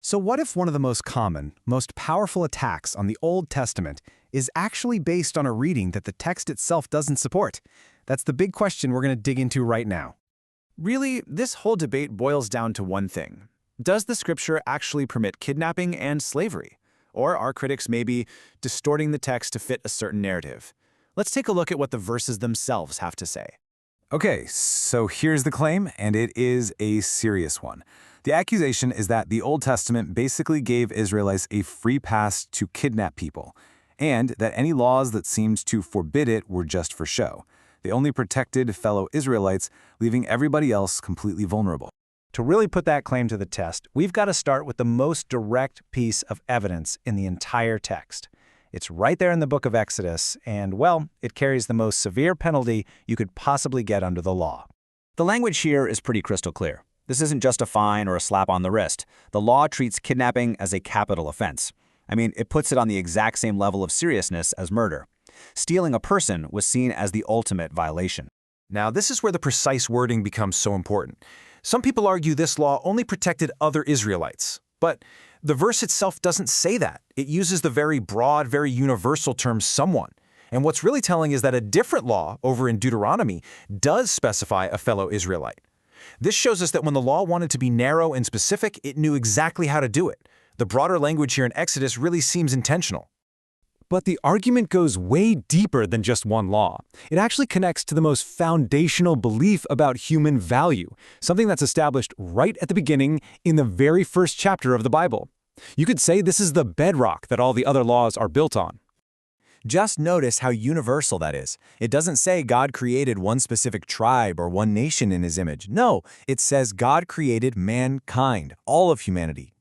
So what if one of the most common, most powerful attacks on the Old Testament is actually based on a reading that the text itself doesn't support? That's the big question we're going to dig into right now. Really, this whole debate boils down to one thing. Does the scripture actually permit kidnapping and slavery? Or are critics maybe distorting the text to fit a certain narrative? Let's take a look at what the verses themselves have to say. Okay, so here's the claim, and it is a serious one. The accusation is that the Old Testament basically gave Israelites a free pass to kidnap people, and that any laws that seemed to forbid it were just for show. They only protected fellow Israelites, leaving everybody else completely vulnerable. To really put that claim to the test, we've got to start with the most direct piece of evidence in the entire text. It's right there in the book of Exodus, and, well, it carries the most severe penalty you could possibly get under the law. The language here is pretty crystal clear. This isn't just a fine or a slap on the wrist. The law treats kidnapping as a capital offense. I mean, it puts it on the exact same level of seriousness as murder. Stealing a person was seen as the ultimate violation. Now, this is where the precise wording becomes so important. Some people argue this law only protected other Israelites, but the verse itself doesn't say that. It uses the very broad, very universal term someone. And what's really telling is that a different law over in Deuteronomy does specify a fellow Israelite. This shows us that when the law wanted to be narrow and specific, it knew exactly how to do it. The broader language here in Exodus really seems intentional. But the argument goes way deeper than just one law. It actually connects to the most foundational belief about human value, something that's established right at the beginning in the very first chapter of the Bible. You could say this is the bedrock that all the other laws are built on. Just notice how universal that is. It doesn't say God created one specific tribe or one nation in his image. No, it says God created mankind, all of humanity.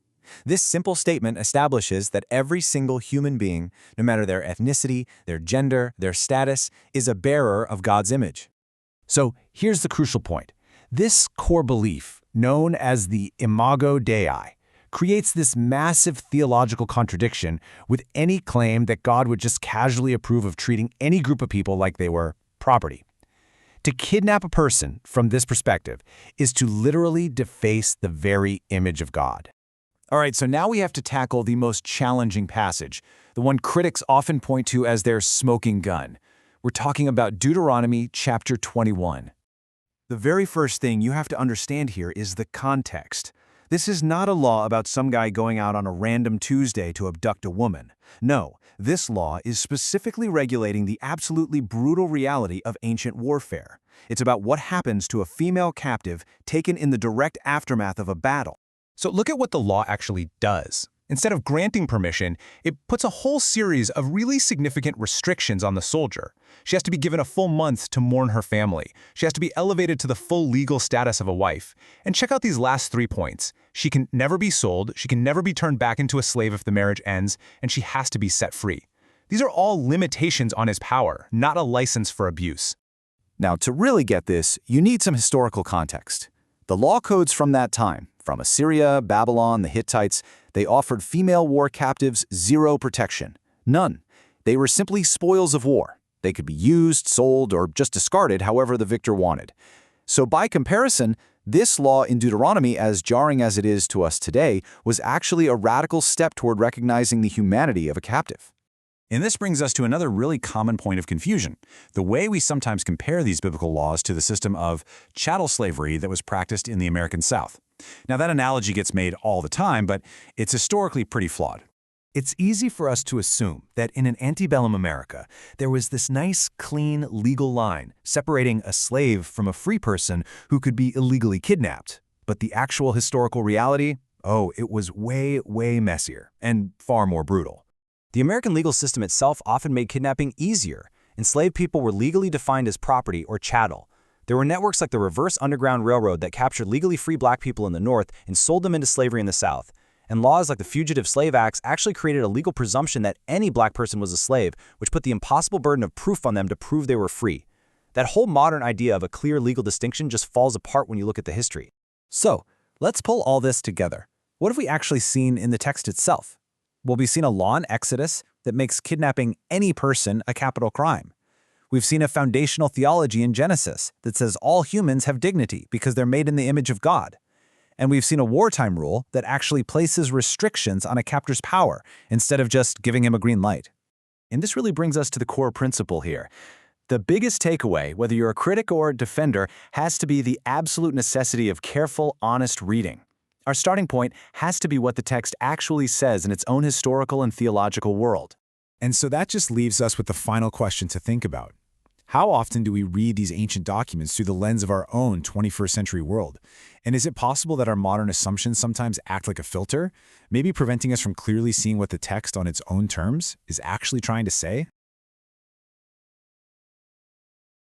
This simple statement establishes that every single human being, no matter their ethnicity, their gender, their status, is a bearer of God's image. So here's the crucial point. This core belief, known as the imago Dei, creates this massive theological contradiction with any claim that God would just casually approve of treating any group of people like they were property. To kidnap a person, from this perspective, is to literally deface the very image of God. All right, so now we have to tackle the most challenging passage, the one critics often point to as their smoking gun. We're talking about Deuteronomy chapter 21. The very first thing you have to understand here is the context. This is not a law about some guy going out on a random Tuesday to abduct a woman. No, this law is specifically regulating the absolutely brutal reality of ancient warfare. It's about what happens to a female captive taken in the direct aftermath of a battle. So look at what the law actually does. Instead of granting permission, it puts a whole series of really significant restrictions on the soldier. She has to be given a full month to mourn her family. She has to be elevated to the full legal status of a wife. And check out these last 3 points. She can never be sold, she can never be turned back into a slave if the marriage ends, and she has to be set free. These are all limitations on his power, not a license for abuse. Now, to really get this, you need some historical context. The law codes from that time, from Assyria, Babylon, the Hittites, they offered female war captives zero protection. None. They were simply spoils of war. They could be used, sold, or just discarded however the victor wanted. So by comparison, this law in Deuteronomy, as jarring as it is to us today, was actually a radical step toward recognizing the humanity of a captive. And this brings us to another really common point of confusion, the way we sometimes compare these biblical laws to the system of chattel slavery that was practiced in the American South. Now, that analogy gets made all the time, but it's historically pretty flawed. It's easy for us to assume that in an antebellum America, there was this nice, clean, legal line separating a slave from a free person who could be illegally kidnapped. But the actual historical reality? Oh, it was way, way messier and far more brutal. The American legal system itself often made kidnapping easier. Enslaved people were legally defined as property or chattel. There were networks like the Reverse Underground Railroad that captured legally free black people in the North and sold them into slavery in the South. And laws like the Fugitive Slave Acts actually created a legal presumption that any black person was a slave, which put the impossible burden of proof on them to prove they were free. That whole modern idea of a clear legal distinction just falls apart when you look at the history. So, let's pull all this together. What have we actually seen in the text itself? Well, we've seen a law in Exodus that makes kidnapping any person a capital crime. We've seen a foundational theology in Genesis that says all humans have dignity because they're made in the image of God. And we've seen a wartime rule that actually places restrictions on a captor's power instead of just giving him a green light. And this really brings us to the core principle here. The biggest takeaway, whether you're a critic or a defender, has to be the absolute necessity of careful, honest reading. Our starting point has to be what the text actually says in its own historical and theological world. And so that just leaves us with the final question to think about. How often do we read these ancient documents through the lens of our own 21st century world? And is it possible that our modern assumptions sometimes act like a filter, maybe preventing us from clearly seeing what the text on its own terms is actually trying to say?